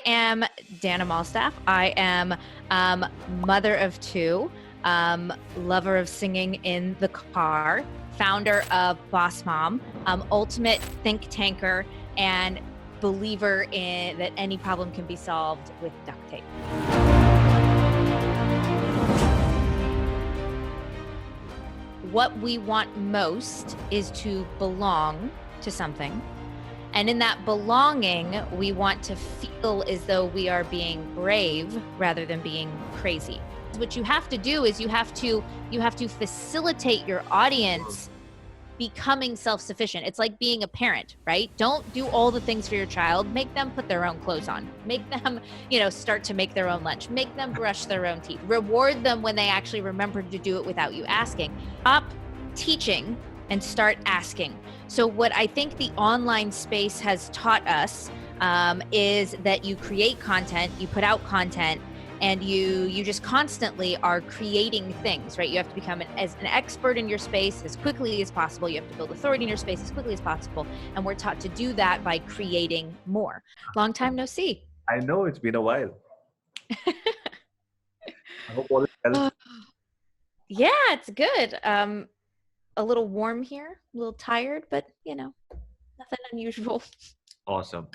am Dana Malstaff. I am mother of two, lover of singing in the car, founder of Boss Mom, ultimate think tanker, and believer in that any problem can be solved with duct tape. What we want most is to belong to something. And in that belonging, we want to feel as though we are being brave rather than being crazy. What you have to do is you have to facilitate your audience becoming self-sufficient. It's like being a parent, right? Don't do all the things for your child. Make them put their own clothes on. Make them, start to make their own lunch. Make them brush their own teeth. Reward them when they actually remember to do it without you asking. Stop teaching and start asking. So what I think the online space has taught us is that you create content, you put out content, and you just constantly are creating things, right? You have to become an expert in your space as quickly as possible. You have to build authority in your space as quickly as possible. And we're taught to do that by creating more. Long time no see. I know it's been a while. I hope all is well. Yeah, it's good. A little warm here, a little tired, but nothing unusual. Awesome.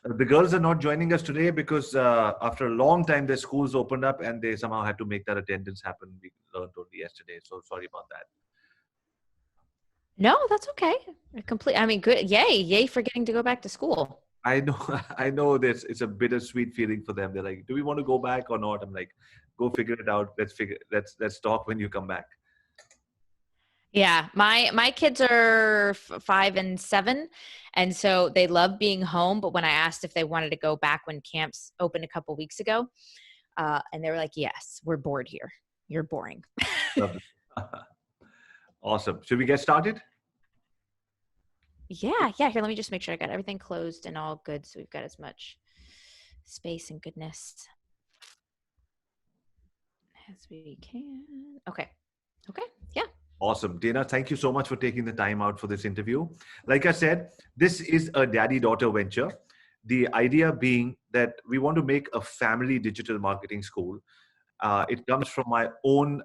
The girls are not joining us today because after a long time, their schools opened up and they somehow had to make that attendance happen. We learned only yesterday, so sorry about that. No, that's okay. Good. Yay for getting to go back to school. I know this. It's a bittersweet feeling for them. They're like, do we want to go back or not? I'm like, go figure it out. Let's talk when you come back. Yeah, my kids are 5 and 7, and so they love being home. But when I asked if they wanted to go back when camps opened a couple weeks ago, and they were like, "Yes, we're bored here. You're boring." Awesome. Should we get started? Yeah. Here, let me just make sure I got everything closed and all good, so we've got as much space and goodness as we can. Okay. Yeah. Awesome. Dana, thank you so much for taking the time out for this interview. Like I said, this is a daddy-daughter venture. The idea being that we want to make a family digital marketing school. It comes from my own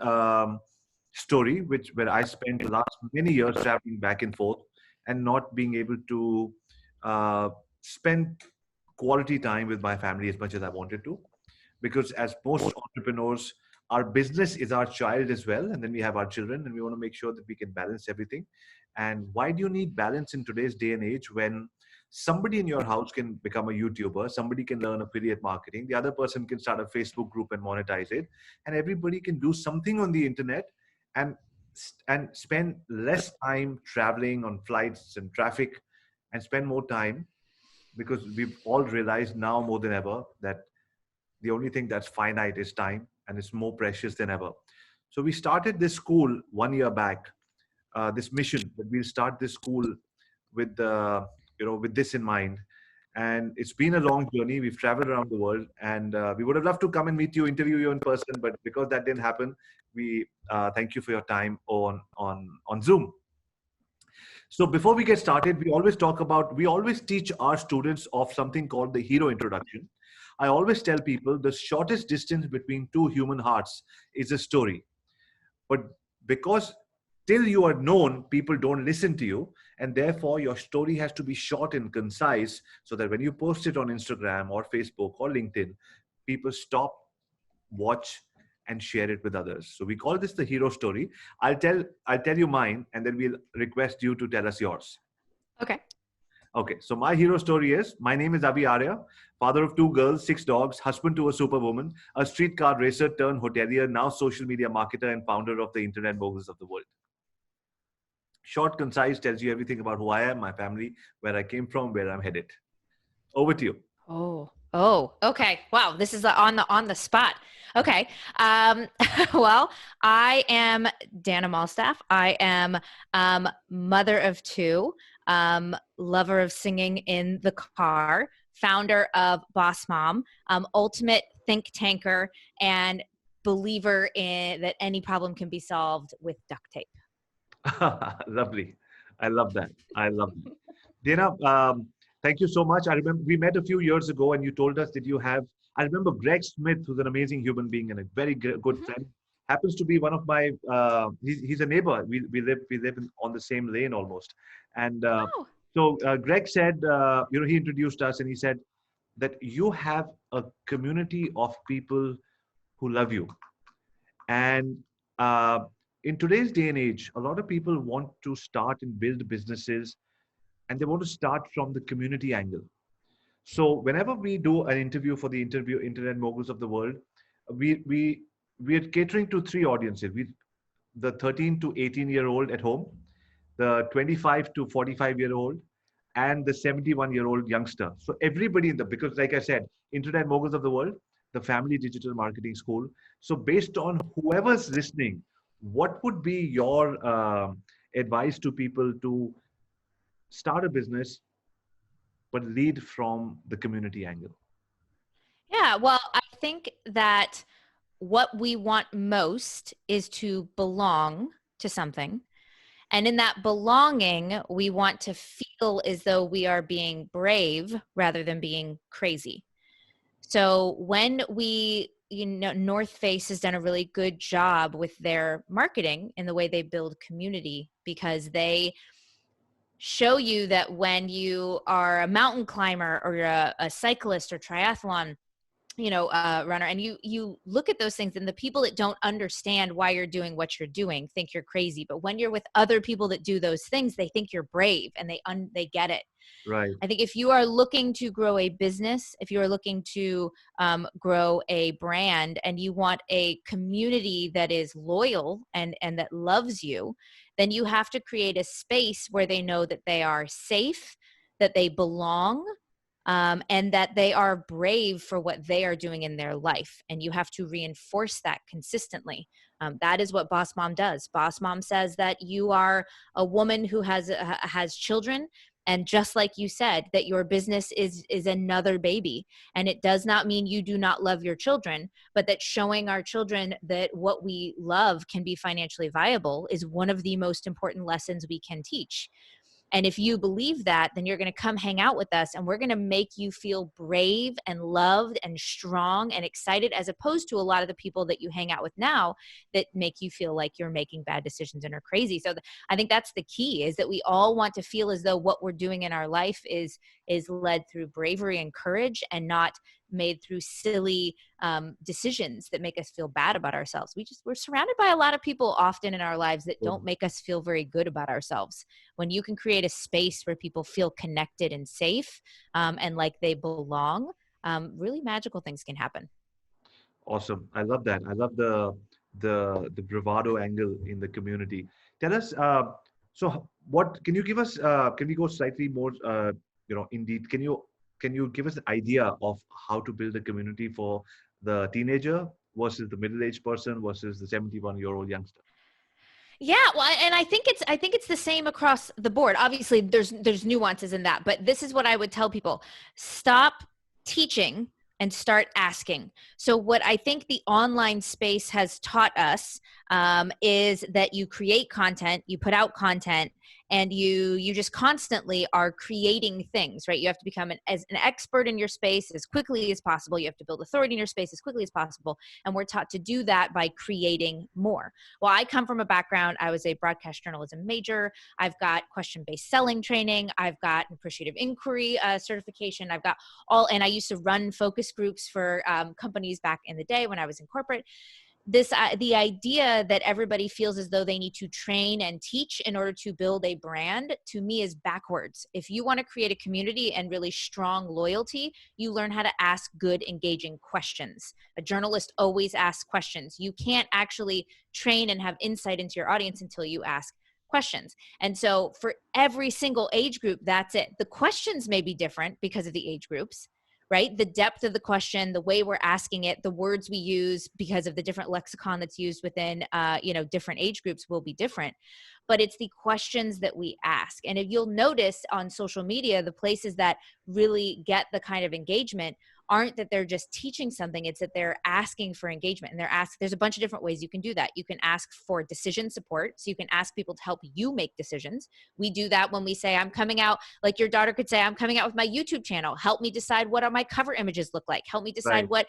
story, where I spent the last many years traveling back and forth and not being able to spend quality time with my family as much as I wanted to. Because as most entrepreneurs, our business is our child as well. And then we have our children, and we want to make sure that we can balance everything. And why do you need balance in today's day and age when somebody in your house can become a YouTuber, somebody can learn affiliate marketing, the other person can start a Facebook group and monetize it, and everybody can do something on the internet and spend less time traveling on flights and traffic and spend more time, because we've all realized now more than ever that the only thing that's finite is time, and it's more precious than ever. So we started this school 1 year back, this mission that we'll start this school with this in mind. And it's been a long journey. We've traveled around the world, and we would have loved to come and meet you, interview you in person, but because that didn't happen, we thank you for your time on Zoom. So before we get started, we always teach our students of something called the hero introduction. I always tell people the shortest distance between two human hearts is a story. But because till you are known, people don't listen to you. And therefore, your story has to be short and concise so that when you post it on Instagram or Facebook or LinkedIn, people stop, watch, and share it with others. So we call this the hero story. I'll tell you mine, and then we'll request you to tell us yours. Okay, so my hero story is, my name is Avi Arya, father of 2 girls, 6 dogs, husband to a superwoman, a street car racer turned hotelier, now social media marketer and founder of the internet moguls of the world. Short, concise, tells you everything about who I am, my family, where I came from, where I'm headed. Over to you. Oh, okay. Wow, this is on the spot. Okay. Well, I am Dana Malstaff. I am mother of 2, lover of singing in the car, founder of Boss Mom, ultimate think tanker, and believer in that any problem can be solved with duct tape. Lovely. I love that. Dana, Thank you so much. I remember we met a few years ago and you told us that you have, I remember Greg Smith, who's an amazing human being and a very good Mhm. friend, happens to be one of my, he's a neighbor. We live on the same lane almost. And Oh, wow. Greg said, he introduced us and he said that you have a community of people who love you. And uh, in today's day and age, a lot of people want to start and build businesses and they want to start from the community angle. So whenever we do an interview for the interview Internet Moguls of the World, we we we are catering to three audiences. The 13 to 18-year-old at home, the 25 to 45-year-old, and the 71-year-old youngster. So everybody in the, because like I said, Internet Moguls of the World, the Family Digital Marketing School. So based on whoever's listening, what would be your advice to people to start a business but lead from the community angle? Yeah, well, I think that what we want most is to belong to something. And in that belonging, we want to feel as though we are being brave rather than being crazy. So when North Face has done a really good job with their marketing in the way they build community, because they show you that when you are a mountain climber or you're a cyclist or triathlon, runner, and you look at those things, and the people that don't understand why you're doing what you're doing think you're crazy. But when you're with other people that do those things, they think you're brave and they get it. Right. I think if you are looking to grow a business, if you are looking to grow a brand, and you want a community that is loyal and that loves you, then you have to create a space where they know that they are safe, that they belong, and that they are brave for what they are doing in their life. And you have to reinforce that consistently. That is what Boss Mom does. Boss Mom says that you are a woman who has children. And just like you said, that your business is another baby. And it does not mean you do not love your children, but that showing our children that what we love can be financially viable is one of the most important lessons we can teach. And if you believe that, then you're going to come hang out with us, and we're going to make you feel brave and loved and strong and excited, as opposed to a lot of the people that you hang out with now that make you feel like you're making bad decisions and are crazy. So I think that's the key, is that we all want to feel as though what we're doing in our life is led through bravery and courage, and not made through silly decisions that make us feel bad about ourselves. We're surrounded by a lot of people often in our lives that don't make us feel very good about ourselves. When you can create a space where people feel connected and safe, and like they belong, really magical things can happen. Awesome. I love that. I love the bravado angle in the community. Tell us, what can you give us? Can we go slightly more, indeed? Can you give us an idea of how to build a community for the teenager versus the middle-aged person versus the 71-year-old youngster? Yeah, well, and I think it's the same across the board. Obviously, there's nuances in that, but this is what I would tell people: stop teaching and start asking. So, what I think the online space has taught us is that you create content, you put out content, and you just constantly are creating things, right? You have to become as an expert in your space as quickly as possible. You have to build authority in your space as quickly as possible, and we're taught to do that by creating more. Well, I come from a background, I was a broadcast journalism major. I've got question-based selling training. I've got appreciative inquiry certification. I've got and I used to run focus groups for companies back in the day when I was in corporate. The idea that everybody feels as though they need to train and teach in order to build a brand, to me, is backwards. If you want to create a community and really strong loyalty, you learn how to ask good, engaging questions. A journalist always asks questions. You can't actually train and have insight into your audience until you ask questions. And so for every single age group, that's it. The questions may be different because of the age groups, right? The depth of the question, the way we're asking it, the words we use, because of the different lexicon that's used within, different age groups, will be different. But it's the questions that we ask. And if you'll notice on social media, the places that really get the kind of engagement aren't that they're just teaching something, it's that they're asking for engagement. And there's a bunch of different ways you can do that. You can ask for decision support. So you can ask people to help you make decisions. We do that when we say, I'm coming out, like your daughter could say, I'm coming out with my YouTube channel. Help me decide what my cover images look like. Help me decide Right. what,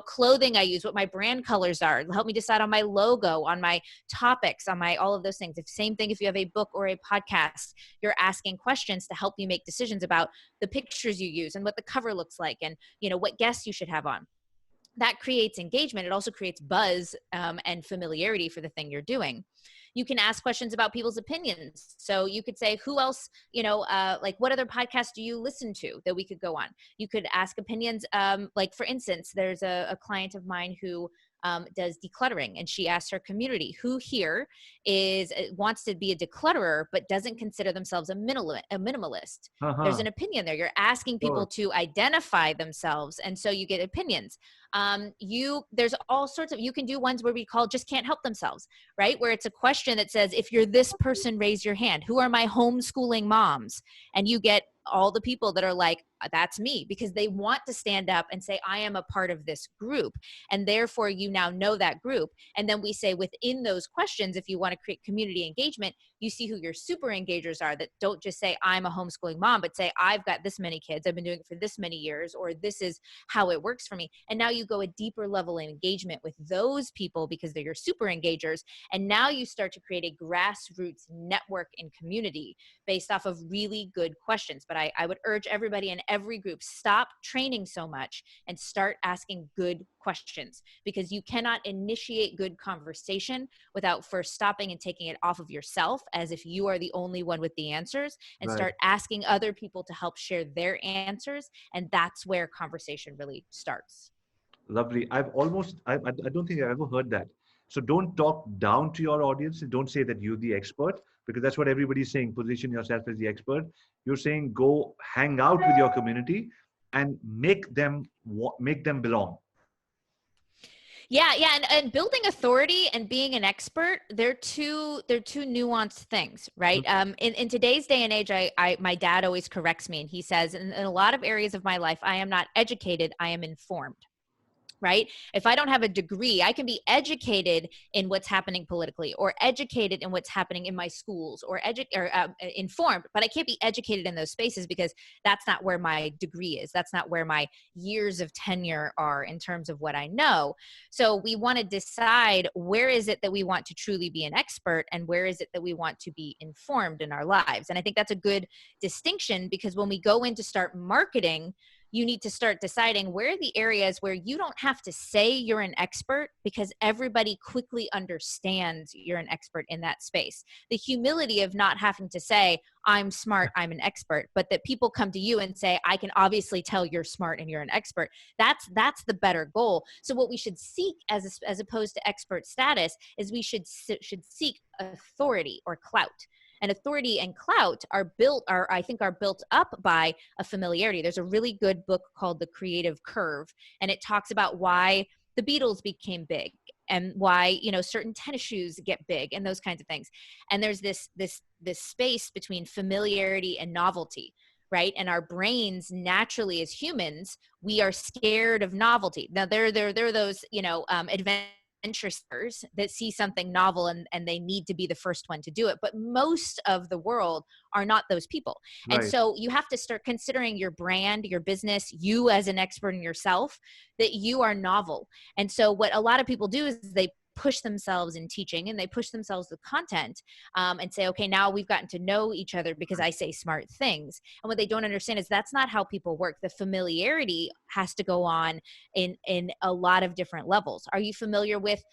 clothing I use, what my brand colors are. Help me decide on my logo, on my topics, on my, all of those things. Same thing if you have a book or a podcast, you're asking questions to help you make decisions about the pictures you use and what the cover looks like, and what guests you should have on. That creates engagement. It also creates buzz and familiarity for the thing you're doing. You can ask questions about people's opinions. So you could say, who else, like what other podcasts do you listen to that we could go on? You could ask opinions. Like for instance, there's a client of mine who does decluttering, and she asked her community, who here wants to be a declutterer but doesn't consider themselves a minimalist. There's Uh-huh. an opinion there. You're asking people Sure. to identify themselves, and so you get opinions. There's all sorts of, you can do ones where we call just can't help themselves, right? Where it's a question that says, if you're this person, raise your hand. Who are my homeschooling moms? And you get all the people that are like, that's me, because they want to stand up and say, I am a part of this group. And therefore you now know that group. And then we say within those questions, if you want to create community engagement, you see who your super engagers are, that don't just say, I'm a homeschooling mom, but say, I've got this many kids, I've been doing it for this many years, or this is how it works for me. And now you go a deeper level of engagement with those people because they're your super engagers. And now you start to create a grassroots network and community based off of really good questions. But I would urge everybody in every group, stop training so much and start asking good questions, because you cannot initiate good conversation without first stopping and taking it off of yourself as if you are the only one with the answers, and Right. start asking other people to help share their answers. And that's where conversation really starts. Lovely. I don't think I've ever heard that. So don't talk down to your audience. Don't say that you're the expert, because that's what everybody's saying. Position yourself as the expert. You're saying go hang out with your community and make them belong. Yeah, and building authority and being an expert, they're two nuanced things, right? In today's day and age, my dad always corrects me, and he says, in a lot of areas of my life, I am not educated, I am informed. Right? If I don't have a degree, I can be educated in what's happening politically, or educated in what's happening in my schools, or informed, but I can't be educated in those spaces because that's not where my degree is. That's not where my years of tenure are in terms of what I know. So we want to decide, where is it that we want to truly be an expert, and where is it that we want to be informed in our lives? And I think that's a good distinction, because when we go in to start marketing, you need to start deciding where are the areas where you don't have to say you're an expert, because everybody quickly understands you're an expert in that space. The humility of not having to say, I'm smart, I'm an expert, but that people come to you and say, I can obviously tell you're smart and you're an expert. That's the better goal. So what we should seek as opposed to expert status is we should seek authority or clout. And authority and clout are built up by a familiarity. There's a really good book called The Creative Curve, and it talks about why the Beatles became big, and why certain tennis shoes get big, and those kinds of things. And there's this space between familiarity and novelty, right? And our brains naturally, as humans, we are scared of novelty. Now there are those adventurers that see something novel, and they need to be the first one to do it. But most of the world are not those people. And Right. so you have to start considering your brand, your business, you as an expert in yourself, that you are novel. And so what a lot of people do is they push themselves in teaching, and they push themselves with content, and say, okay, now we've gotten to know each other because I say smart things. And what they don't understand is that's not how people work. The familiarity has to go on in a lot of different levels. Are you familiar with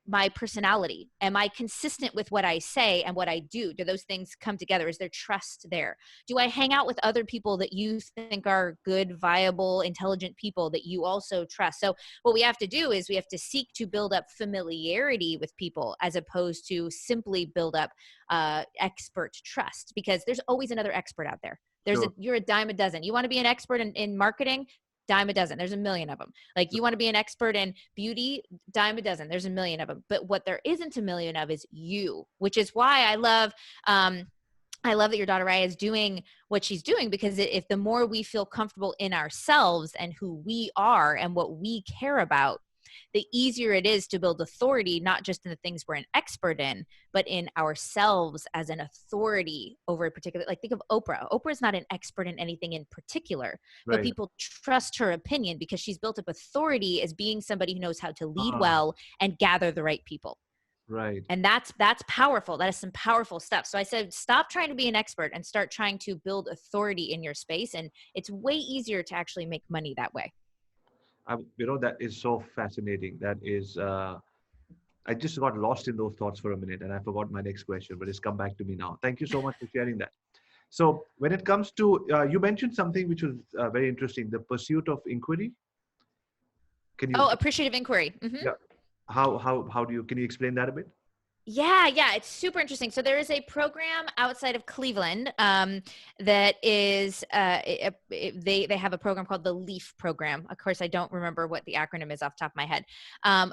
my personality? Am I consistent with what I say and what I do? Do those things come together? Is there trust there? Do I hang out with other people that you think are good, viable, intelligent people that you also trust? So what we have to do is we have to seek to build up familiarity with people, as opposed to simply build up expert trust, because there's always another expert out there. Sure. You're a dime a dozen. You want to be an expert in marketing? Dime a dozen. There's a million of them. Like, you want to be an expert in beauty? Dime a dozen. There's a million of them. But what there isn't a million of is you, which is why I love I love that your daughter Raya is doing what she's doing, because if the more we feel comfortable in ourselves and who we are and what we care about, the easier it is to build authority, not just in the things we're an expert in, but in ourselves as an authority over a particular, like think of Oprah. Oprah is not an expert in anything in particular, but Right. people trust her opinion because she's built up authority as being somebody who knows how to lead Ah, well and gather the right people. right. And that's powerful. That is some powerful stuff. So I said, stop trying to be an expert and start trying to build authority in your space. And it's way easier to actually make money that way. That is so fascinating. That is, I just got lost in those thoughts for a minute and I forgot my next question, but it's come back to me now. Thank you so much for sharing that. So, when it comes to, you mentioned something which was very interesting, the pursuit of inquiry. Can you, Oh, appreciative inquiry. Hmm. yeah, how do you, can you explain that a bit? Yeah, it's super interesting. So there is a program outside of Cleveland that is they have a program called the LEAF program. Of course, I don't remember what the acronym is off the top of my head,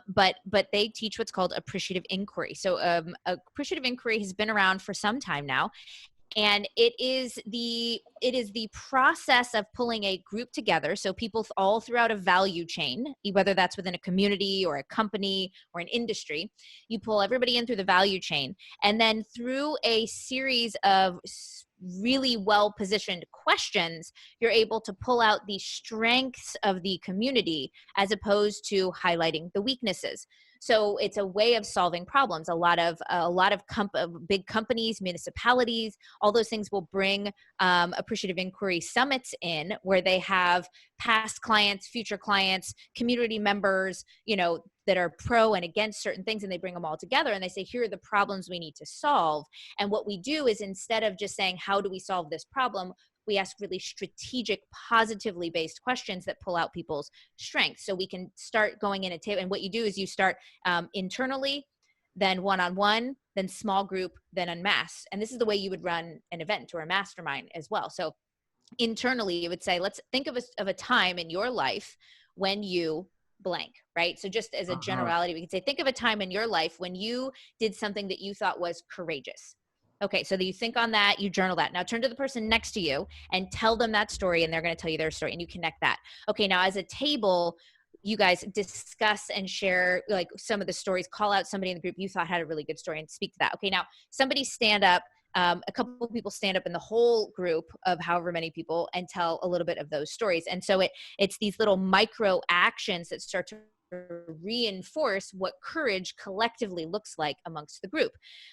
but they teach what's called appreciative inquiry. So appreciative inquiry has been around for some time now, and it is the process of pulling a group together, so people all throughout a value chain, whether that's within a community or a company or an industry. You pull everybody in through the value chain, and then through a series of really well positioned questions, you're able to pull out the strengths of the community as opposed to highlighting the weaknesses. So it's a way of solving problems. A lot of big companies, municipalities, all those things will bring appreciative inquiry summits in, where they have past clients, future clients, community members, that are pro and against certain things, and they bring them all together and they say, here are the problems we need to solve. And what we do is, instead of just saying, how do we solve this problem, we ask really strategic, positively based questions that pull out people's strengths. So we can start going in a table. And what you do is you start internally, then one-on-one, then small group, then en masse. And this is the way you would run an event or a mastermind as well. So internally, you would say, let's think of a time in your life when you blank, right? So just as a Uh-huh. generality, we could say, think of a time in your life when you did something that you thought was courageous. Okay, so that you think on that, you journal that. Now turn to the person next to you and tell them that story, and they're going to tell you their story, and you connect that. Okay, now as a table, you guys discuss and share like some of the stories. Call out somebody in the group you thought had a really good story and speak to that. Okay, now somebody stand up. A couple of people stand up in the whole group of however many people and tell a little bit of those stories. And so it's these little micro actions that start to reinforce what courage collectively looks like amongst the group.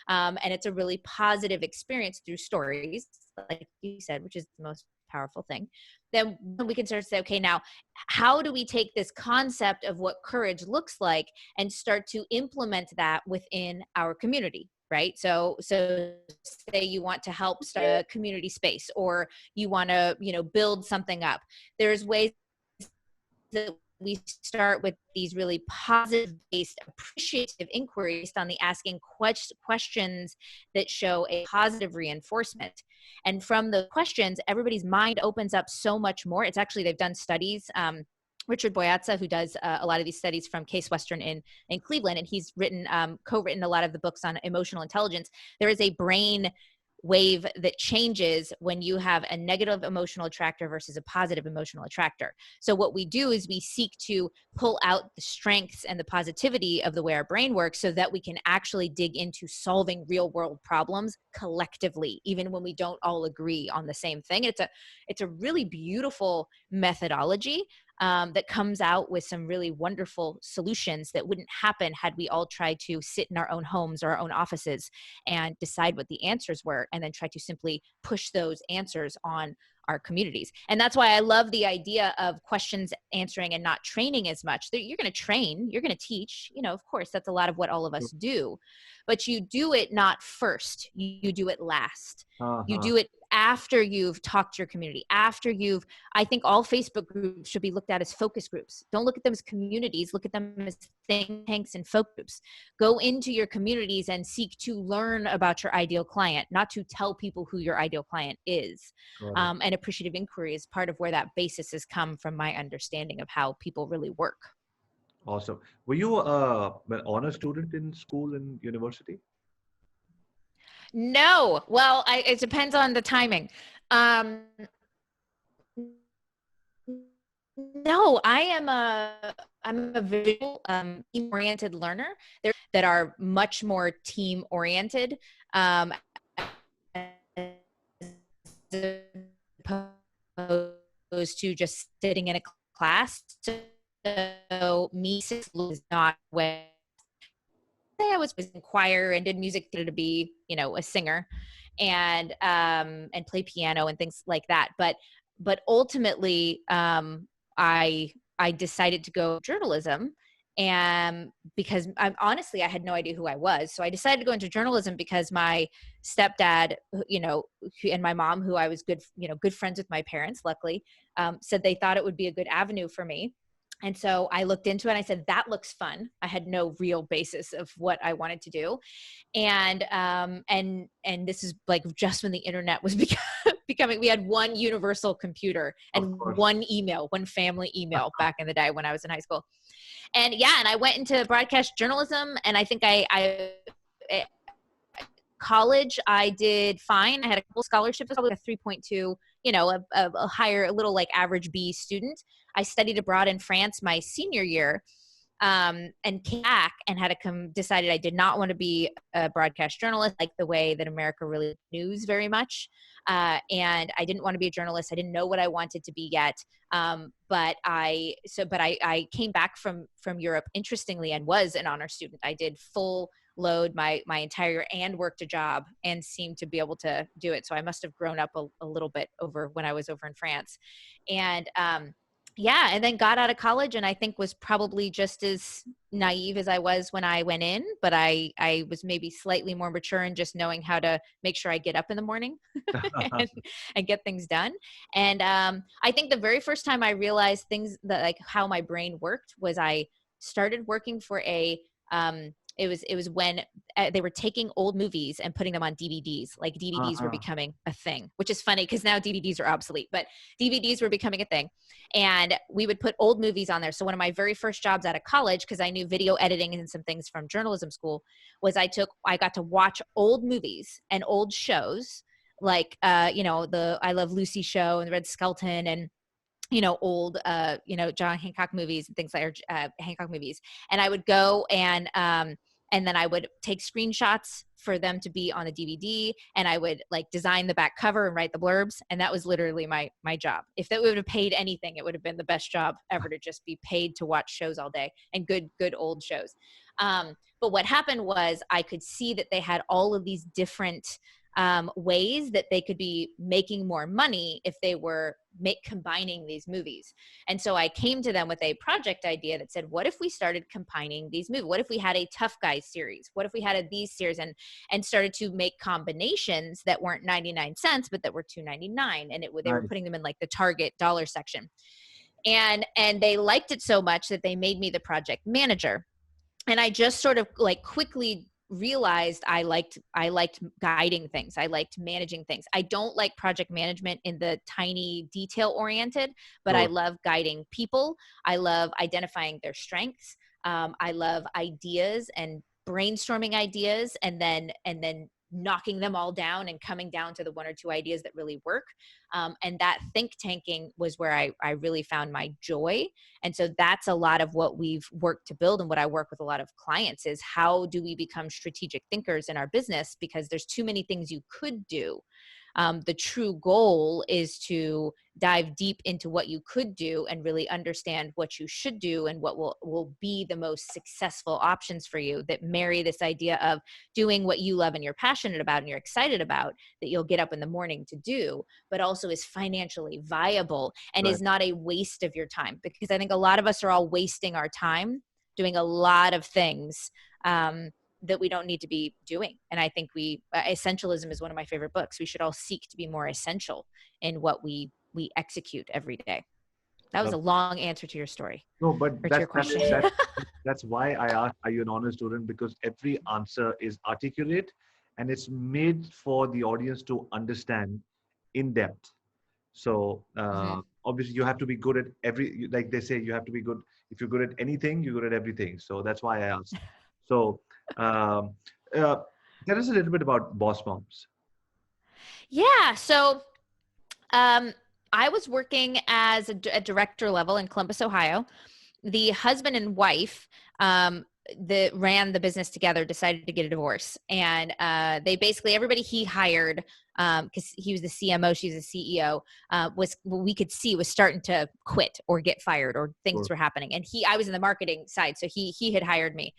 And it's a really positive experience through stories, like you said, which is the most powerful thing. Then we can start to say, okay, now how do we take this concept of what courage looks like and start to implement that within our community? Right. So say you want to help start a community space, or you want to, build something up. There's ways that we start with these really positive based appreciative inquiries based on the asking questions that show a positive reinforcement. And from the questions, everybody's mind opens up so much more. It's actually, they've done studies. Richard Boyatza, who does a lot of these studies from Case Western in Cleveland, and he's co-written a lot of the books on emotional intelligence. There is a brain wave that changes when you have a negative emotional attractor versus a positive emotional attractor. So what we do is we seek to pull out the strengths and the positivity of the way our brain works, so that we can actually dig into solving real world problems collectively, even when we don't all agree on the same thing. It's a really beautiful methodology that comes out with some really wonderful solutions that wouldn't happen had we all tried to sit in our own homes or our own offices and decide what the answers were, and then try to simply push those answers on our communities. And that's why I love the idea of questions answering and not training as much. You're going to train, you're going to teach, of course, that's a lot of what all of us do, but you do it not first, you do it last. You Uh-huh. do it after you've talked to your community, I think all Facebook groups should be looked at as focus groups. Don't look at them as communities, look at them as think tanks and focus groups. Go into your communities and seek to learn about your ideal client, not to tell people who your ideal client is. Got it. And appreciative inquiry is part of where that basis has come from, my understanding of how people really work. Awesome. Were you an honor student in school and university? No. Well, it depends on the timing. No, I'm a visual team-oriented learner. There that are much more team-oriented, as opposed to just sitting in a class. So me is not way I was in choir and did music theater to be, a singer and play piano and things like that. But ultimately, I decided to go journalism, and because honestly, I had no idea who I was. So I decided to go into journalism because my stepdad, and my mom, who I was good friends with my parents, luckily, said they thought it would be a good avenue for me. And so I looked into it and I said, that looks fun. I had no real basis of what I wanted to do. And this is like just when the internet was becoming, we had one universal computer Of and course. one family email back in the day when I was in high school. And yeah, and I went into broadcast journalism, and I think college I did fine. I had a couple scholarships, probably a 3.2, a higher, a little like average B student. I studied abroad in France my senior year, and came back and had to decided I did not want to be a broadcast journalist, like the way that America really news very much. And I didn't want to be a journalist. I didn't know what I wanted to be yet. But I came back from Europe, interestingly, and was an honor student. I did full load my entire and worked a job and seemed to be able to do it. So I must have grown up a little bit over when I was over in France. And yeah, and then got out of college, and I think was probably just as naive as I was when I went in, but I was maybe slightly more mature in just knowing how to make sure I get up in the morning and, and get things done. And I think the very first time I realized things that like how my brain worked was I started working for it was when they were taking old movies and putting them on DVDs. Like DVDs were Uh-huh. becoming a thing, which is funny because now DVDs are obsolete, but DVDs were becoming a thing. And we would put old movies on there. So one of my very first jobs out of college, because I knew video editing and some things from journalism school, was I got to watch old movies and old shows like the I Love Lucy show and the Red Skelton and old John Hancock movies and things like Hancock movies. And I would go and then I would take screenshots for them to be on the DVD, and I would like design the back cover and write the blurbs. And that was literally my job. If that would have paid anything, it would have been the best job ever, to just be paid to watch shows all day, and good old shows. But what happened was I could see that they had all of these different ways that they could be making more money if they were combining these movies. And so I came to them with a project idea that said, what if we started combining these movies? What if we had a Tough Guys series? What if we had these series and started to make combinations that weren't 99 cents, but that were $2.99, and they were Nice. putting them in like the Target dollar section. And they liked it so much that they made me the project manager. And I just sort of like quickly realized I liked guiding things. I liked managing things. I don't like project management in the tiny detail oriented, but I Sure. love guiding people. I love identifying their strengths. I love ideas and brainstorming ideas, and then knocking them all down and coming down to the one or two ideas that really work. And that think tanking was where I really found my joy. And so that's a lot of what we've worked to build, and what I work with a lot of clients is, how do we become strategic thinkers in our business? Because there's too many things you could do. The true goal is to dive deep into what you could do and really understand what you should do and what will be the most successful options for you, that marry this idea of doing what you love and you're passionate about and you're excited about, that you'll get up in the morning to do, but also is financially viable and Right. is not a waste of your time. Because I think a lot of us are all wasting our time doing a lot of things that we don't need to be doing. And I think Essentialism is one of my favorite books. We should all seek to be more essential in what we execute every day. That was Love. a long answer to your story, No, but or to your question. that's why I asked, are you an honor student? Because every answer is articulate, and it's made for the audience to understand in depth. So Mhm. obviously, you have to be good at like they say, you have to be good. If you're good at anything, you're good at everything. So that's why I asked. So um, uh, Tell us a little bit about Boss Moms. Yeah. So um, I was working as a director level in Columbus, Ohio. The husband and wife that ran the business together decided to get a divorce, and they basically, everybody he hired, because he was the CMO, she's the CEO, was, what we could see was starting to quit or get fired, or things Sure. were happening. And I was in the marketing side, so he had hired me.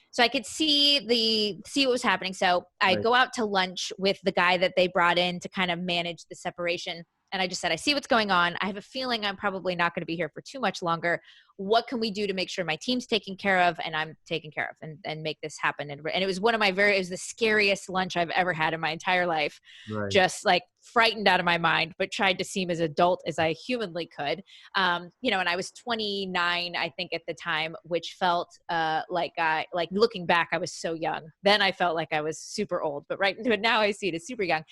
So I could see what was happening. So I Right. go out to lunch with the guy that they brought in to kind of manage the separation. And I just said, I see what's going on. I have a feeling I'm probably not going to be here for too much longer. What can we do to make sure my team's taken care of and I'm taken care of, and make this happen? And it was it was the scariest lunch I've ever had in my entire life. Right. Just like frightened out of my mind, but tried to seem as adult as I humanly could. And I was 29, I think, at the time, which felt like looking back, I was so young. Then I felt like I was super old, but now I see it as super young.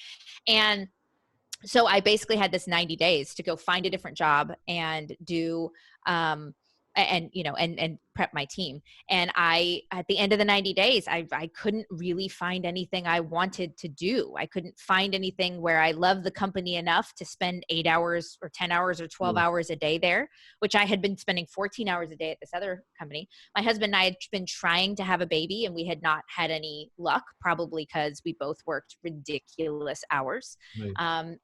And so I basically had this 90 days to go find a different job and do, and prep my team. And at the end of the 90 days, I couldn't really find anything I wanted to do. I couldn't find anything where I loved the company enough to spend 8 hours or 10 hours or 12 Sure. hours a day there, which I had been spending 14 hours a day at this other company. My husband and I had been trying to have a baby, and we had not had any luck, probably because we both worked ridiculous hours. Right.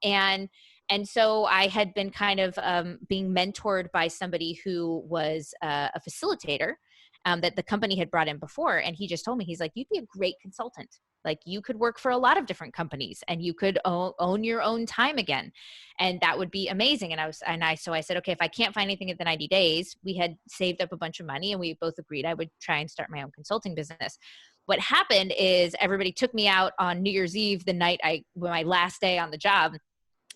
And so I had been kind of being mentored by somebody who was a facilitator that the company had brought in before. And he just told me, he's like, you'd be a great consultant. Like, you could work for a lot of different companies and you could own your own time again. And that would be amazing. So I said, okay, if I can't find anything in the 90 days, we had saved up a bunch of money and we both agreed I would try and start my own consulting business. What happened is everybody took me out on New Year's Eve, the night my last day on the job.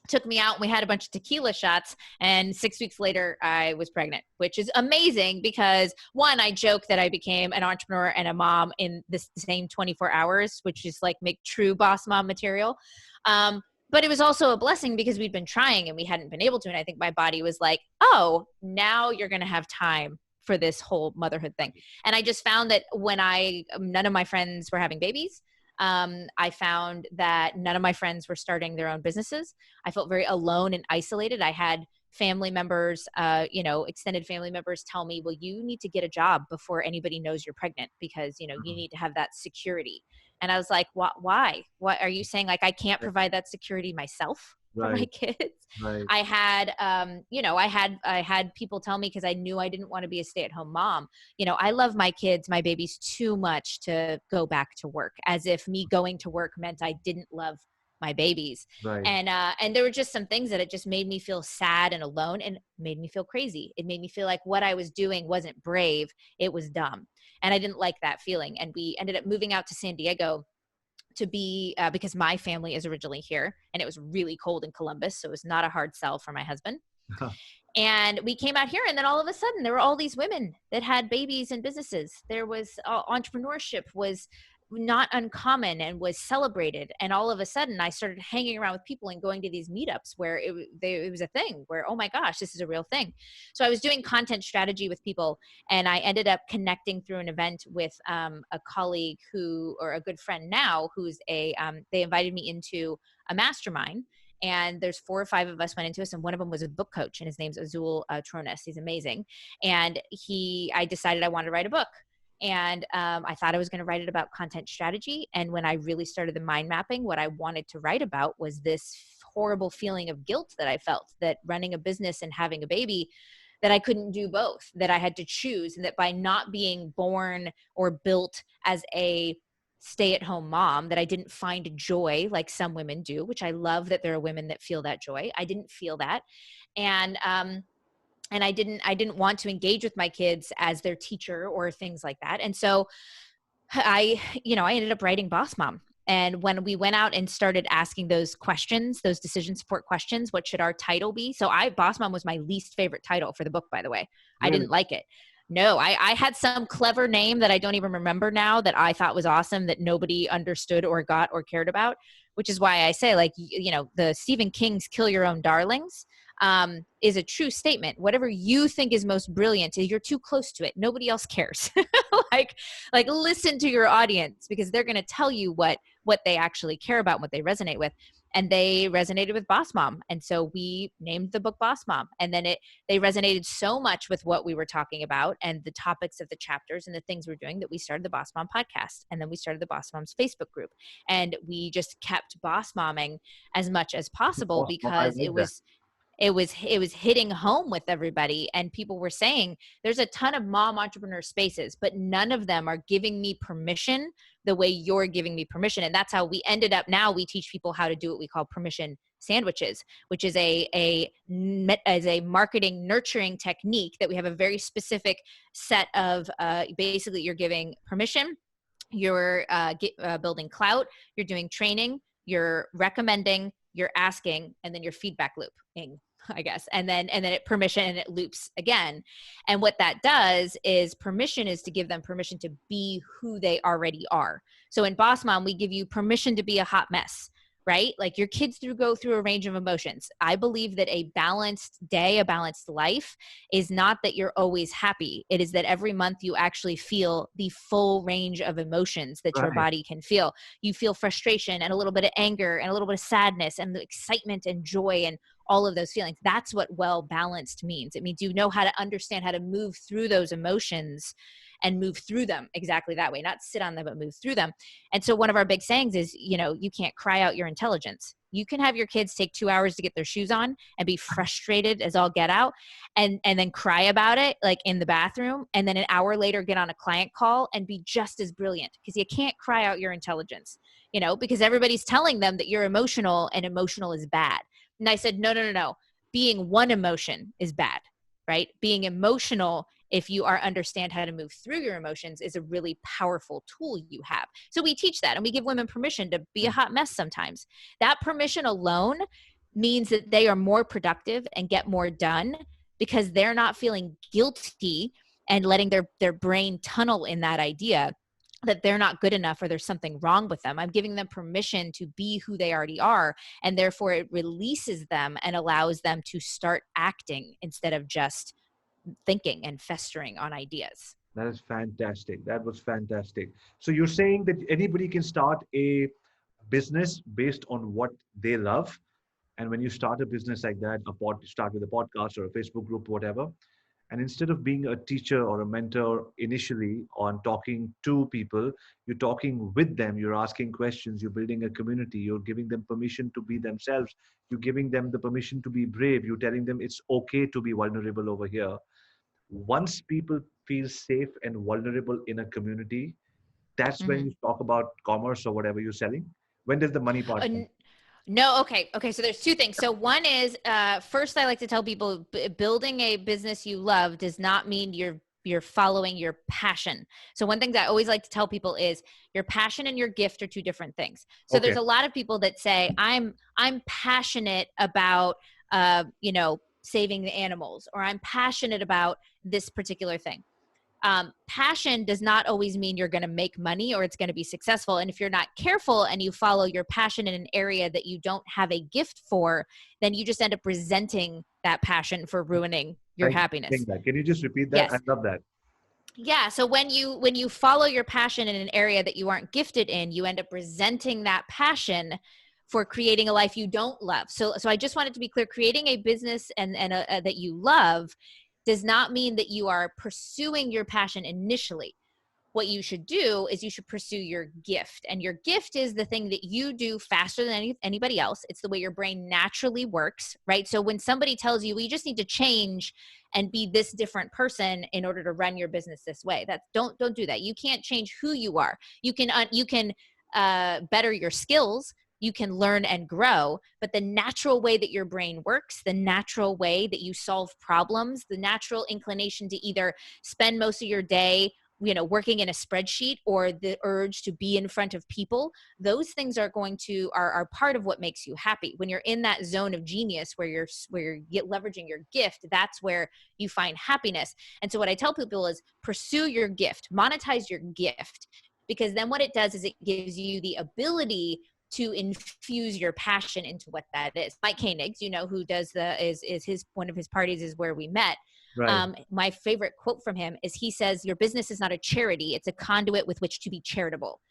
Took me out and we had a bunch of tequila shots, and 6 weeks later I was pregnant, which is amazing because, one, I joke that I became an entrepreneur and a mom in the same 24 hours, which is like make true boss mom material. But it was also a blessing because we'd been trying and we hadn't been able to. And I think my body was like, oh, now you're going to have time for this whole motherhood thing. And I just found that none of my friends were having babies. I found that none of my friends were starting their own businesses. I felt very alone and isolated. I had family members, extended family members tell me, well, you need to get a job before anybody knows you're pregnant because, you need to have that security. And I was like, why? What are you saying? Like, I can't provide that security myself for my Right. kids. Right. I had, I had people tell me, because I knew I didn't want to be a stay-at-home mom. I love my kids, my babies, too much to go back to work, as if me going to work meant I didn't love my babies. Right. And there were just some things that it just made me feel sad and alone, and made me feel crazy. It made me feel like what I was doing wasn't brave, it was dumb. And I didn't like that feeling. And we ended up moving out to San Diego to be, because my family is originally here, and it was really cold in Columbus. So it was not a hard sell for my husband. And we came out here, and then all of a sudden there were all these women that had babies and businesses. There was entrepreneurship was not uncommon and was celebrated. And all of a sudden I started hanging around with people and going to these meetups where it was a thing where, oh my gosh, this is a real thing. So I was doing content strategy with people, and I ended up connecting through an event with a colleague or a good friend now, who's they invited me into a mastermind. And there's 4 or 5 of us went into this, and one of them was a book coach, and his name's Azul Tronis. He's amazing. And I decided I wanted to write a book. And I thought I was going to write it about content strategy. And when I really started the mind mapping, what I wanted to write about was this horrible feeling of guilt that I felt, that running a business and having a baby, that I couldn't do both, that I had to choose, and that by not being born or built as a stay-at-home mom, that I didn't find joy like some women do, which I love that there are women that feel that joy. I didn't feel that. And I didn't want to engage with my kids as their teacher or things like that. And so I ended up writing Boss Mom. And when we went out and started asking those questions, those decision support questions, what should our title be? So Boss Mom was my least favorite title for the book, by the way. I Really? didn't like it. No, I had some clever name that I don't even remember now that I thought was awesome, that nobody understood or got or cared about, which is why I say, like, the Stephen King's Kill Your Own Darlings is a true statement. Whatever you think is most brilliant, you're too close to it. Nobody else cares. like listen to your audience, because they're going to tell you what what they actually care about, what they resonate with. And they resonated with Boss Mom. And so we named the book Boss Mom. And then they resonated so much with what we were talking about and the topics of the chapters and the things we're doing that we started the Boss Mom podcast. And then we started the Boss Mom's Facebook group. And we just kept boss momming as much as possible Awesome. I because like that. it was hitting home with everybody, and people were saying there's a ton of mom entrepreneur spaces, but none of them are giving me permission the way you're giving me permission. And that's how we ended up. Now we teach people how to do what we call permission sandwiches, which is a marketing nurturing technique that we have a very specific set of basically you're giving permission, you're building clout, you're doing training, you're recommending, you're asking, and then you're feedback looping, I guess. And then it permission, and it loops again. And what that does is permission is to give them permission to be who they already are. So in Boss Mom, we give you permission to be a hot mess, right? Like your kids go through a range of emotions. I believe that a balanced day, a balanced life is not that you're always happy. It is that every month you actually feel the full range of emotions that your Right. body can feel. You feel frustration and a little bit of anger and a little bit of sadness and the excitement and joy and all of those feelings. That's what well balanced means. It means you know how to understand how to move through those emotions and move through them exactly that way, not sit on them, but move through them. And so one of our big sayings is, you can't cry out your intelligence. You can have your kids take 2 hours to get their shoes on and be frustrated as all get out and then cry about it, like in the bathroom. And then an hour later, get on a client call and be just as brilliant, because you can't cry out your intelligence, because everybody's telling them that you're emotional and emotional is bad. And I said, no. Being one emotion is bad, right? Being emotional, if you understand how to move through your emotions, is a really powerful tool you have. So we teach that, and we give women permission to be a hot mess sometimes. That permission alone means that they are more productive and get more done because they're not feeling guilty and letting their brain tunnel in that idea that they're not good enough or there's something wrong with them. I'm giving them permission to be who they already are, and therefore it releases them and allows them to start acting instead of just thinking and festering on ideas. That is fantastic. That was fantastic. So you're saying that anybody can start a business based on what they love. And when you start a business like that, start with a podcast or a Facebook group, whatever. And instead of being a teacher or a mentor initially on talking to people, you're talking with them, you're asking questions, you're building a community, you're giving them permission to be themselves, you're giving them the permission to be brave, you're telling them it's okay to be vulnerable over here. Once people feel safe and vulnerable in a community, that's when Mm-hmm. you talk about commerce or whatever you're selling. When does the money part come? No, okay. So there's two things. So one is, first, I like to tell people building a business you love does not mean you're following your passion. So one thing that I always like to tell people is your passion and your gift are two different things. So Okay. there's a lot of people that say, I'm passionate about, saving the animals, or I'm passionate about this particular thing. Passion does not always mean you're going to make money or it's going to be successful. And if you're not careful and you follow your passion in an area that you don't have a gift for, then you just end up resenting that passion for ruining your Thank you for happiness. saying that. Can you just repeat that? I Yes. love that. Yeah. So when you follow your passion in an area that you aren't gifted in, you end up resenting that passion for creating a life you don't love. So I just wanted to be clear, creating a business and that you love does not mean that you are pursuing your passion initially. What you should do is you should pursue your gift. And your gift is the thing that you do faster than anybody else. It's the way your brain naturally works, right? So when somebody tells you, well, you just need to change and be this different person in order to run your business this way, don't do that. You can't change who you are. You can better your skills. You can learn and grow, but the natural way that your brain works, the natural way that you solve problems, the natural inclination to either spend most of your day working in a spreadsheet or the urge to be in front of people, those things are part of what makes you happy. When you're in that zone of genius where you're leveraging your gift, that's where you find happiness. And so what I tell people is pursue your gift, monetize your gift, because then what it does is it gives you the ability to infuse your passion into what that is. Mike Koenig, who does one of his parties is where we met. Right. My favorite quote from him is he says, your business is not a charity. It's a conduit with which to be charitable.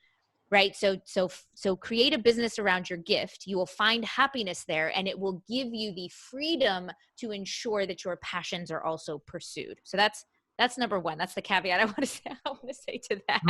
right? So create a business around your gift. You will find happiness there, and it will give you the freedom to ensure that your passions are also pursued. So that's number one. That's the caveat I want to say to No, that.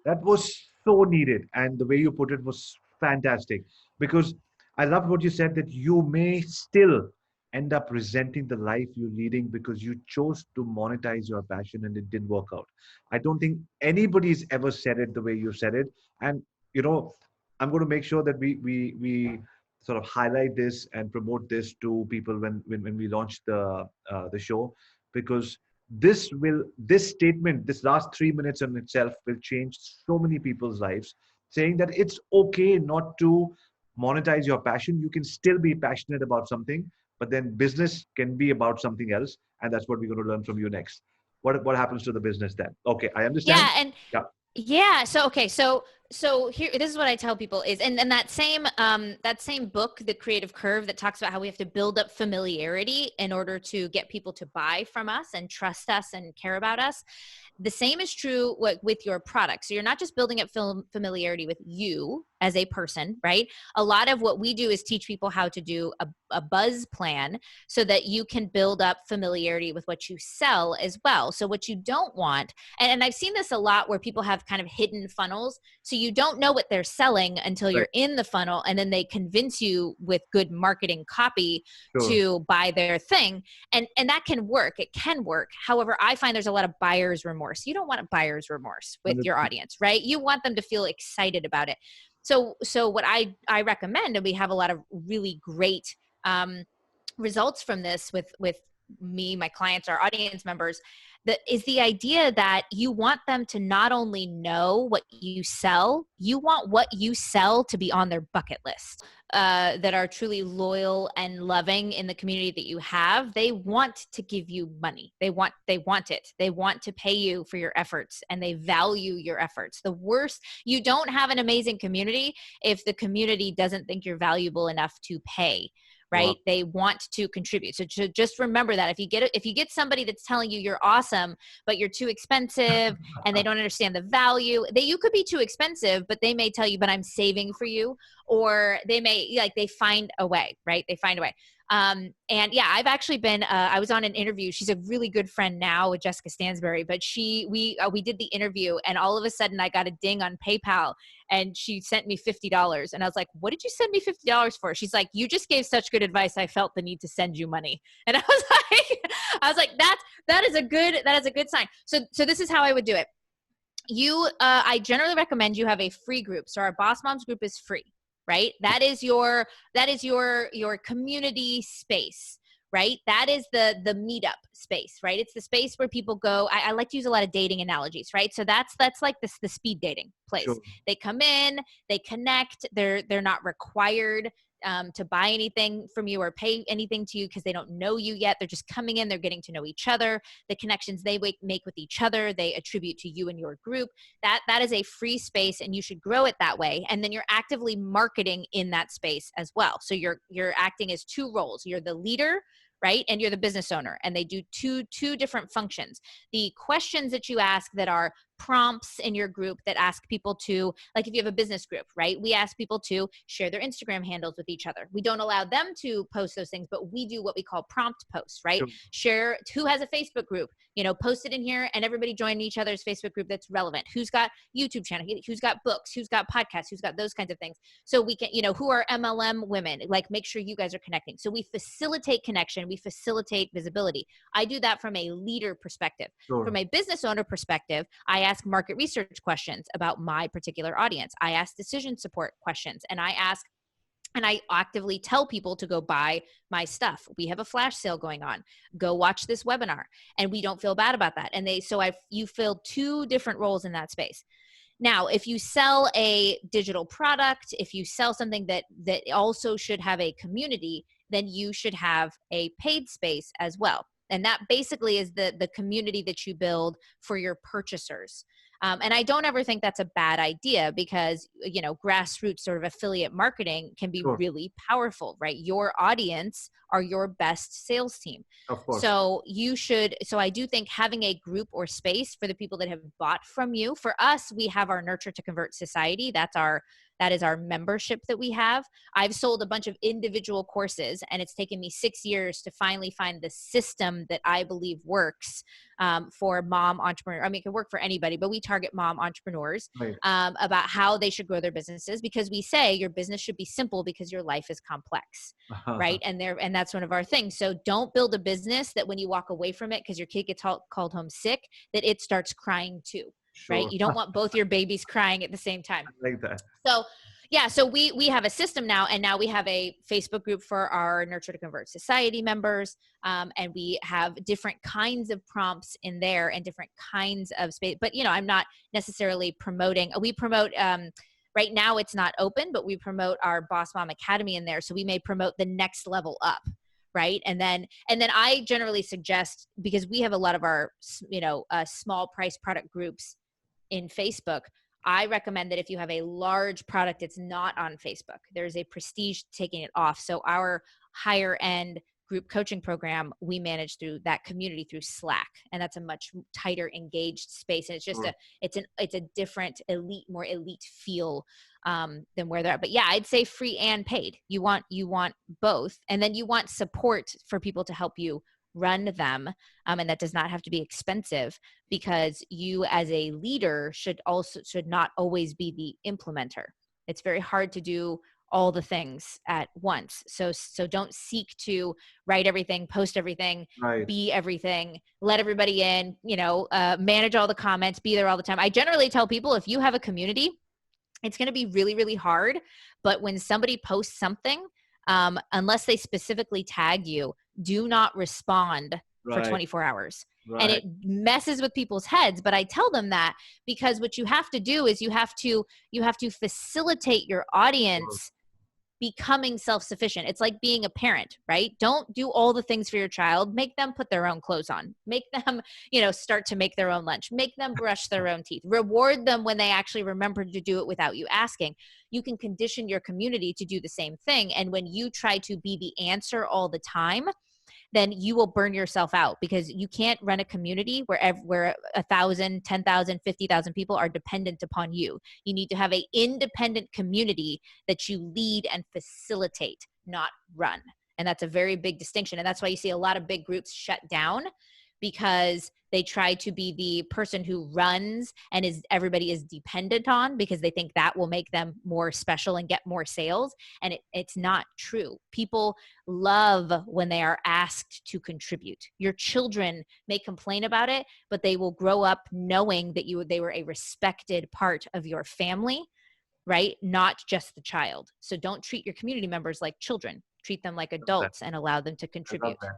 that was so needed, and the way you put it was fantastic. Because I loved what you said, that you may still end up resenting the life you're leading because you chose to monetize your passion and it didn't work out. I don't think anybody's ever said it the way you said it, and you know, I'm going to make sure that we sort of highlight this and promote this to people when we launch the show, because this statement, this last 3 minutes in itself will change so many people's lives, saying that it's okay not to monetize your passion. You can still be passionate about something, but then business can be about something else, and that's what we're going to learn from you next. What happens to the business then? Okay, I understand. Yeah, and Yeah. yeah, so okay, so here, this is what I tell people is, and that same book, The Creative Curve, that talks about how we have to build up familiarity in order to get people to buy from us and trust us and care about us. The same is true with your product. So you're not just building up familiarity with you as a person, right? A lot of what we do is teach people how to do a buzz plan so that you can build up familiarity with what you sell as well. So what you don't want, and I've seen this a lot where people have kind of hidden funnels. So you don't know what they're selling until Right. you're in the funnel, and then they convince you with good marketing copy Sure. to buy their thing. And that can work. It can work. However, I find there's a lot of buyer's remorse. You don't want a buyer's remorse with your 100%. audience, right? You want them to feel excited about it. So what I recommend, and we have a lot of really great results from this with me, my clients, our audience members, that is the idea that you want them to not only know what you sell, you want what you sell to be on their bucket list. That are truly loyal and loving in the community that you have. They want to give you money. They want it. They want to pay you for your efforts, and they value your efforts. The worst, you don't have an amazing community if the community doesn't think you're valuable enough to pay. Wow. Right? They want to contribute. So just remember that if you get somebody that's telling you you're awesome, but you're too expensive and they don't understand the value, you could be too expensive, but they may tell you, but I'm saving for you, or they may they find a way, right? They find a way. And yeah, I've actually been, I was on an interview. She's a really good friend now with Jessica Stansberry, but we did the interview, and all of a sudden I got a ding on PayPal, and she sent me $50. And I was like, what did you send me $50 for? She's like, you just gave such good advice, I felt the need to send you money. And I was like, that is a good sign. So this is how I would do it. I generally recommend you have a free group. So our Boss Moms group is free, right? That is your community space, right? That is the meetup space, right? It's the space where people go. I like to use a lot of dating analogies, right? So that's like the speed dating place. Sure. They come in, they connect. They're not required to buy anything from you or pay anything to you because they don't know you yet. They're just coming in. They're getting to know each other. The connections they make with each other, they attribute to you and your group. That is a free space, and you should grow it that way. And then you're actively marketing in that space as well. So you're acting as two roles. You're the leader, right? And you're the business owner, and they do two different functions. The questions that you ask that are prompts in your group that ask people to, like if you have a business group, right? We ask people to share their Instagram handles with each other. We don't allow them to post those things, but we do what we call prompt posts, right? Sure. Share who has a Facebook group, post it in here, and everybody join each other's Facebook group that's relevant. Who's got YouTube channel, who's got books, who's got podcasts, who's got those kinds of things. So we can, who are MLM women, like make sure you guys are connecting. So we facilitate connection, we facilitate visibility. I do that from a leader perspective. Sure. From a business owner perspective, I ask market research questions about my particular audience. I ask decision support questions, and I actively tell people to go buy my stuff. We have a flash sale going on. Go watch this webinar. And we don't feel bad about that. And you fill two different roles in that space. Now, if you sell a digital product, if you sell something that also should have a community, then you should have a paid space as well. And that basically is the community that you build for your purchasers. And I don't ever think that's a bad idea because, grassroots sort of affiliate marketing can be Sure. really powerful, right? Your audience are your best sales team. Of course. So I do think having a group or space for the people that have bought from you. For us, we have our Nurture to Convert Society. That is our membership that we have. I've sold a bunch of individual courses, and it's taken me 6 years to finally find the system that I believe works for mom entrepreneur. I mean, it can work for anybody, but we target mom entrepreneurs Right. about how they should grow their businesses, because we say your business should be simple because your life is complex, right? And that's one of our things. So don't build a business that when you walk away from it because your kid gets called home sick, that it starts crying too, right? Sure. You don't want both your babies crying at the same time. I like that. So yeah, so we have a system now, and now we have a Facebook group for our Nurture to Convert Society members, and we have different kinds of prompts in there and different kinds of space. But I'm not necessarily promoting. We promote. Right now, it's not open, but we promote our Boss Mom Academy in there. So we may promote the next level up, right? And then I generally suggest, because we have a lot of our small price product groups in Facebook, I recommend that if you have a large product that's not on Facebook, there's a prestige taking it off. So our higher end group coaching program, we manage through that community through Slack, and that's a much tighter engaged space. And it's just Sure. it's a different more elite feel than where they're at. But yeah, I'd say free and paid. You want both, and then you want support for people to help you run them, and that does not have to be expensive, because you as a leader should not always be the implementer. It's very hard to do all the things at once. So don't seek to write everything, post everything, Right. be everything, let everybody in, manage all the comments, be there all the time. I generally tell people, if you have a community, it's going to be really, really hard. But when somebody posts something, unless they specifically tag you, do not respond for Right. 24 hours. Right. And it messes with people's heads. But I tell them that because what you have to do is you have to facilitate your audience becoming self-sufficient. It's like being a parent, right? Don't do all the things for your child. Make them put their own clothes on. Make them, start to make their own lunch. Make them brush their own teeth. Reward them when they actually remember to do it without you asking. You can condition your community to do the same thing. And when you try to be the answer all the time, then you will burn yourself out, because you can't run a community where 1,000, 10,000, 50,000 people are dependent upon you. You need to have an independent community that you lead and facilitate, not run. And that's a very big distinction. And that's why you see a lot of big groups shut down, because they try to be the person who runs and everybody is dependent on, because they think that will make them more special and get more sales. And it's not true. People love when they are asked to contribute. Your children may complain about it, but they will grow up knowing that they were a respected part of your family, right? Not just the child. So don't treat your community members like children. Treat them like adults and allow them to I love contribute. that.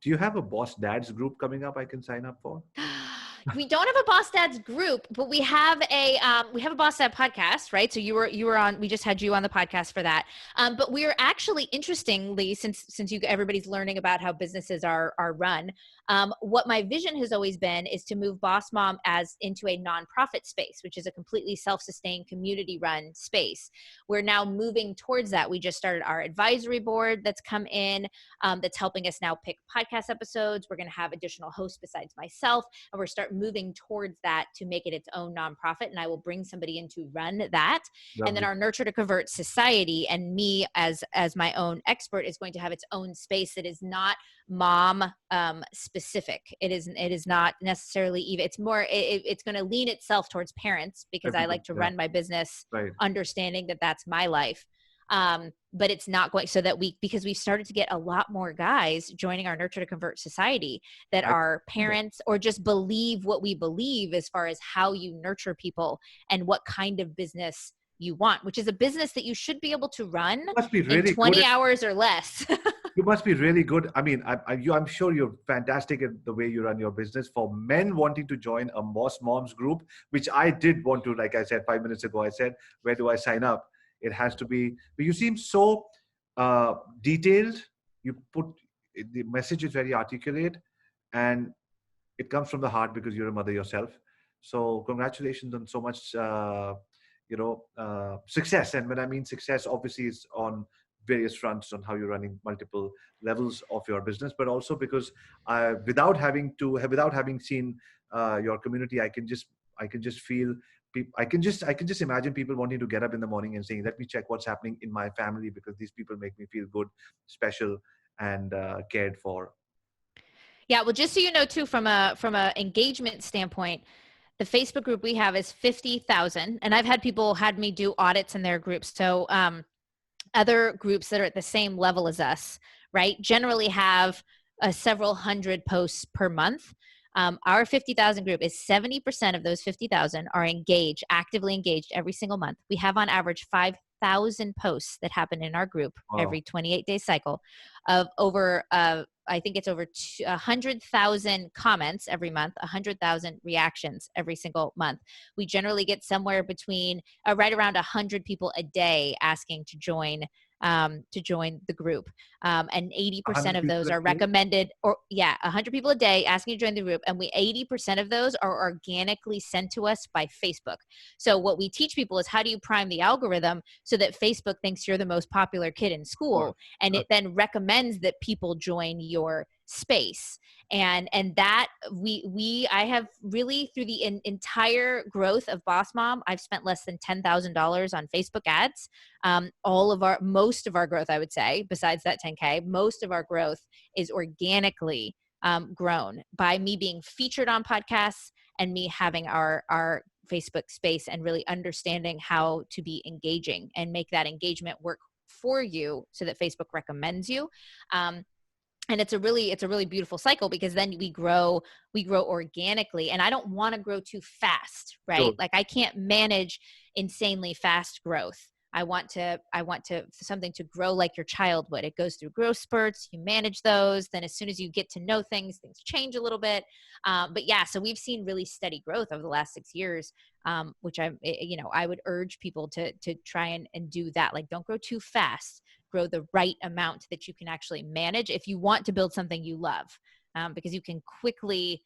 Do you have a Boss Dads group coming up I can sign up for? We don't have a Boss Dads group, but we have a Boss Dad podcast, right? So you were on. We just had you on the podcast for that. But we are actually, interestingly, since everybody's learning about how businesses are run. What my vision has always been is to move Boss Mom into a nonprofit space, which is a completely self-sustained, community-run space. We're now moving towards that. We just started our advisory board that's come in, that's helping us now pick podcast episodes. We're going to have additional hosts besides myself, and we're start moving towards that to make it its own nonprofit. And I will bring somebody in to run that. Lovely. And then our Nurture to Convert Society, and me as my own expert, is going to have its own space that is not mom specific. It is not necessarily even. It's more. It's going to lean itself towards parents, because I like to run my business understanding that that's my life. But it's not going, so that because we've started to get a lot more guys joining our Nurture to Convert Society that are parents, or just believe what we believe as far as how you nurture people and what kind of business you want, which is a business that you should be able to run in 20 hours or less. You must be really good. I mean, I'm sure you're fantastic at the way you run your business. For men wanting to join a Boss Moms group, which I did want to, like I said 5 minutes ago, I said, where do I sign up? It has to be, but you seem so detailed. The message is very articulate, and it comes from the heart because you're a mother yourself. So congratulations on so much, success. And when I mean success, obviously it's on various fronts on how you're running multiple levels of your business, but also because without having seen your community, I can just feel I can just imagine people wanting to get up in the morning and saying, let me check what's happening in my family, because these people make me feel good, special, and cared for. Yeah, well, just so you know too, from a engagement standpoint, the Facebook group we have is 50,000, and I've had people had me do audits in their groups. So other groups that are at the same level as us, right, generally have several hundred posts per month. Our 50,000 group is 70% of those 50,000 are engaged, actively engaged every single month. We have on average 5,000 posts that happen in our group Wow. every 28-day cycle, of over I think it's over 100,000 comments every month, 100,000 reactions every single month. We generally get somewhere between right around 100 people a day asking to join the group. And 80% 100 of people those a are day? recommended, or 100 people a day asking to join the group. And 80% of those are organically sent to us by Facebook. So what we teach people is, how do you prime the algorithm so that Facebook thinks you're the most popular kid in Of course. school, and it then recommends that people join your space. And that I have really, through the entire growth of Boss Mom, I've spent less than $10,000 on Facebook ads. Most of our growth, I would say, besides that 10K, most of our growth is organically grown by me being featured on podcasts and me having our Facebook space, and really understanding how to be engaging and make that engagement work for you so that Facebook recommends you. And it's a really beautiful cycle, because then we grow organically. And I don't want to grow too fast, right? Sure. Like, I can't manage insanely fast growth. I want something to grow like your child would. It goes through growth spurts. You manage those. Then as soon as you get to know things change a little bit. But yeah, so we've seen really steady growth over the last 6 years, which I would urge people to try and do that. Like, don't grow too fast. Grow the right amount that you can actually manage if you want to build something you love, because you can quickly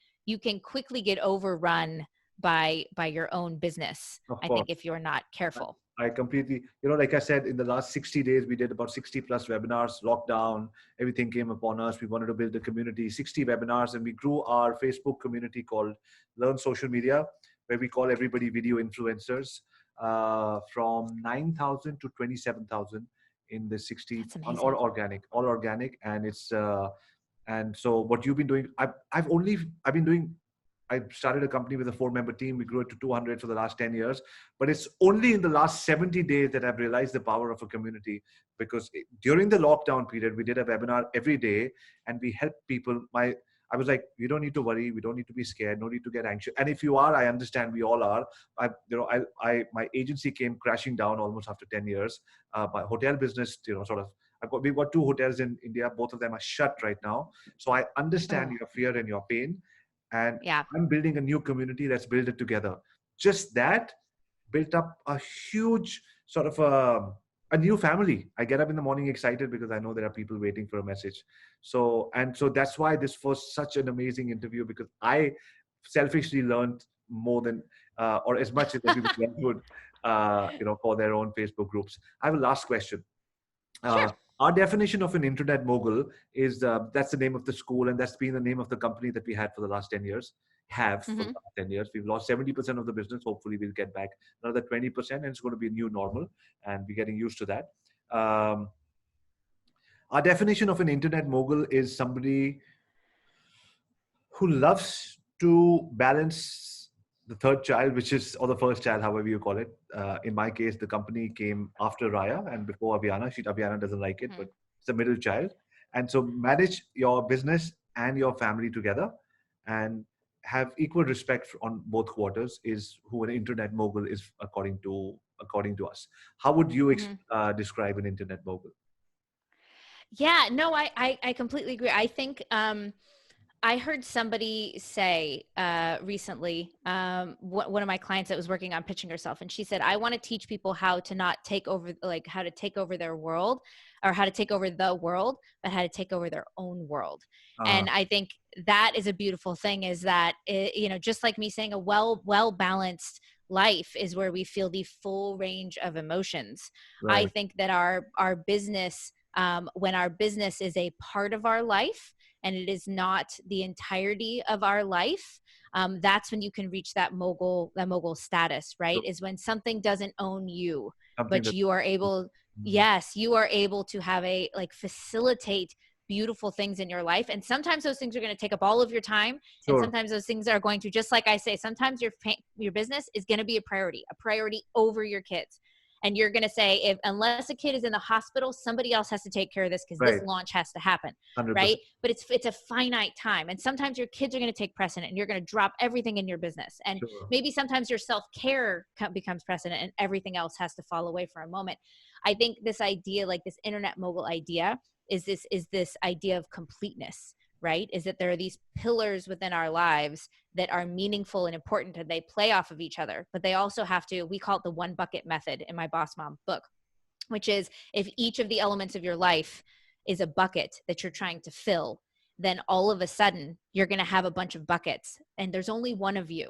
get overrun by your own business, Of I course. think, if you're not careful. I completely, like I said, in the last 60 days, we did about 60 plus webinars, lockdown, everything came upon us. We wanted to build a community, 60 webinars, and we grew our Facebook community called Learn Social Media, where we call everybody video influencers, from 9,000 to 27,000 in the 60 That's on amazing. all organic. And and so what you've been doing, I've been doing, I started a company with a 4-member team. We grew it to 200 for the last 10 years. But it's only in the last 70 days that I've realized the power of a community. Because during the lockdown period, we did a webinar every day, and we helped people. I was like, you don't need to worry. We don't need to be scared. No need to get anxious. And if you are, I understand. We all are. My agency came crashing down almost after 10 years. My hotel business, we've got 2 hotels in India. Both of them are shut right now. So I understand Oh, your fear and your pain. And yeah. I'm building a new community. Let's build it together. Just that built up a huge sort of a new family. I get up in the morning excited because I know there are people waiting for a message. So that's why this was such an amazing interview, because I selfishly learned more than or as much as everybody else would, for their own Facebook groups. I have a last question. Sure. Our definition of an internet mogul is that's the name of the school, and that's been the name of the company that we had for the last 10 years. Have for the Mm-hmm. last 10 years. We've lost 70% of the business. Hopefully, we'll get back another 20%, and it's going to be a new normal, and we're getting used to that. Our definition of an internet mogul is somebody who loves to balance the third child, or the first child, however you call it. In my case, the company came after Raya and before Aviana. Aviana doesn't like it, Mm-hmm. but it's the middle child. And so manage your business and your family together and have equal respect on both quarters is who an internet mogul is according to us. How would you Mm-hmm. describe an internet mogul? Yeah, no, I completely agree. I think I heard somebody say recently, one of my clients that was working on pitching herself, and she said, I want to teach people how to not take over, like how to take over their world, or how to take over the world, but how to take over their own world. Uh, And I think that is a beautiful thing, is that, just like me saying, a well-balanced life is where we feel the full range of emotions. I right. think that our business, when our business is a part of our life, and it is not the entirety of our life, that's when you can reach that mogul status, right? So Is when something doesn't own you, something but that. you are able, Mhm. yes, you are able to have facilitate beautiful things in your life. And sometimes those things are going to take up all of your time, and Sure. sometimes those things are going to, just like I say, sometimes your business is going to be a priority over your kids. And you're going to say, if unless a kid is in the hospital, somebody else has to take care of this, because this Right. launch has to happen, right? 100%. But it's a finite time, and sometimes your kids are going to take precedent, and you're going to drop everything in your business. And Sure. maybe sometimes your self-care becomes precedent, and everything else has to fall away for a moment. I think this idea, like this internet mogul idea, is this idea of completeness, right? Is that there are these pillars within our lives that are meaningful and important, and they play off of each other, but they also have to, we call it the one bucket method in my Boss Mom book, which is, if each of the elements of your life is a bucket that you're trying to fill, then all of a sudden you're going to have a bunch of buckets, and there's only one of you,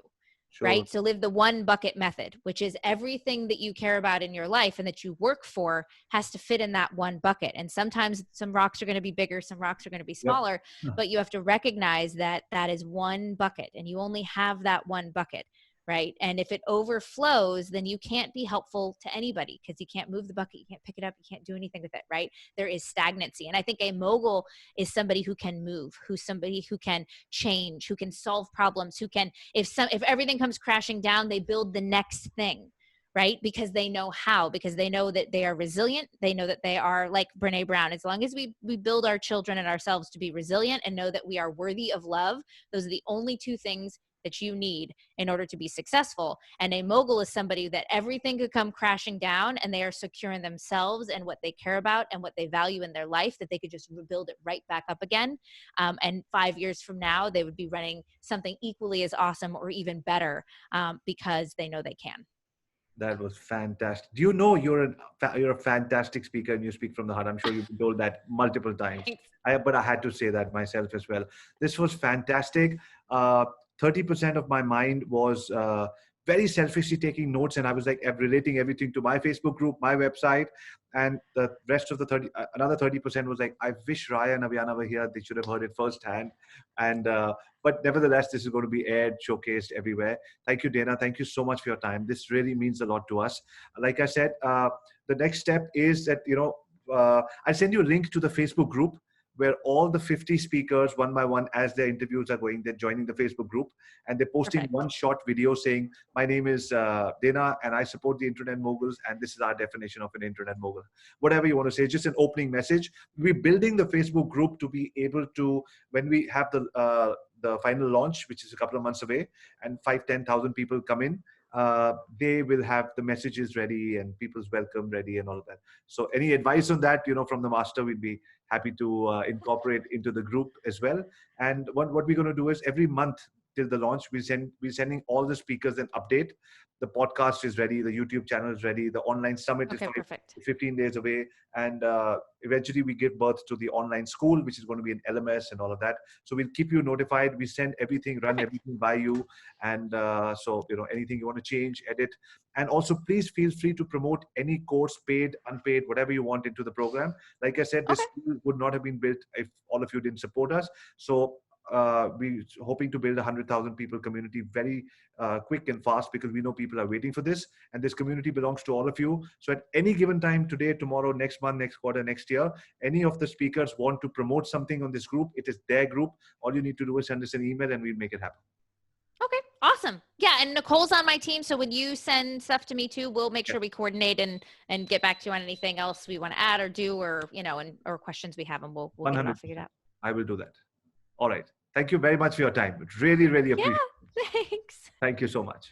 Sure. right? So live the one bucket method, which is everything that you care about in your life and that you work for has to fit in that one bucket. And sometimes some rocks are going to be bigger, some rocks are going to be Yep. smaller, but you have to recognize that that is one bucket, and you only have that one bucket. Right. And if it overflows, then you can't be helpful to anybody, because you can't move the bucket, you can't pick it up, you can't do anything with it. Right. There is stagnancy. And I think a mogul is somebody who can move, who's somebody who can change, who can solve problems, who can, if everything comes crashing down, they build the next thing, right? Because they know how, because they know that they are resilient. They know that they are, like Brene Brown, as long as we build our children and ourselves to be resilient and know that we are worthy of love, those are the only two things that you need in order to be successful. And a mogul is somebody that everything could come crashing down, and they are secure in themselves and what they care about and what they value in their life, that they could just rebuild it right back up again. And 5 years from now, they would be running something equally as awesome or even better, because they know they can. That was fantastic. Do you know you're a fantastic speaker and you speak from the heart? I'm sure you've been told that multiple times. Thanks. But I had to say that myself as well. This was fantastic. Uh, 30% of my mind was very selfishly taking notes, and I was like relating everything to my Facebook group, my website, and the rest of the another 30% was like, I wish Raya and Aviana were here. They should have heard it firsthand. And but nevertheless, this is going to be aired, showcased everywhere. Thank you, Dana. Thank you so much for your time. This really means a lot to us. Like I said, the next step is that, I'll send you a link to the Facebook group where all the 50 speakers, one by one, as their interviews are going, they're joining the Facebook group, and they're posting Perfect. one short video saying, my name is Dana, and I support the internet moguls, and this is our definition of an internet mogul. Whatever you want to say, just an opening message. We're building the Facebook group to be able to, when we have the final launch, which is a couple of months away, and 5,000-10,000 people come in, they will have the messages ready and people's welcome ready and all of that. So any advice on that, from the master, we'd be happy to incorporate into the group as well. And what we're going to do is, every month till the launch, we're sending all the speakers an update. The podcast is ready, the YouTube channel is ready, the online summit is Okay, perfect. 15 days away, and eventually we give birth to the online school, which is going to be an LMS and all of that. So we'll keep you notified. We send everything, run Perfect. everything by you, and so anything you want to change, edit, and also please feel free to promote any course, paid, unpaid, whatever you want into the program. Like I said, this Okay. school would not have been built if all of you didn't support us. So we're hoping to build 100,000 people community very quick and fast, because we know people are waiting for this, and this community belongs to all of you. So at any given time, today, tomorrow, next month, next quarter, next year, any of the speakers want to promote something on this group, it is their group. All you need to do is send us an email and we'll make it happen. Okay, awesome. Yeah, and Nicole's on my team, so when you send stuff to me too, we'll make Yeah, sure we coordinate and get back to you on anything else we want to add or do, or or questions we have, and we'll get it all figured 100%. out. I will do that. All right. Thank you very much for your time. Really, really Yeah, appreciate it. thanks. Thank you so much.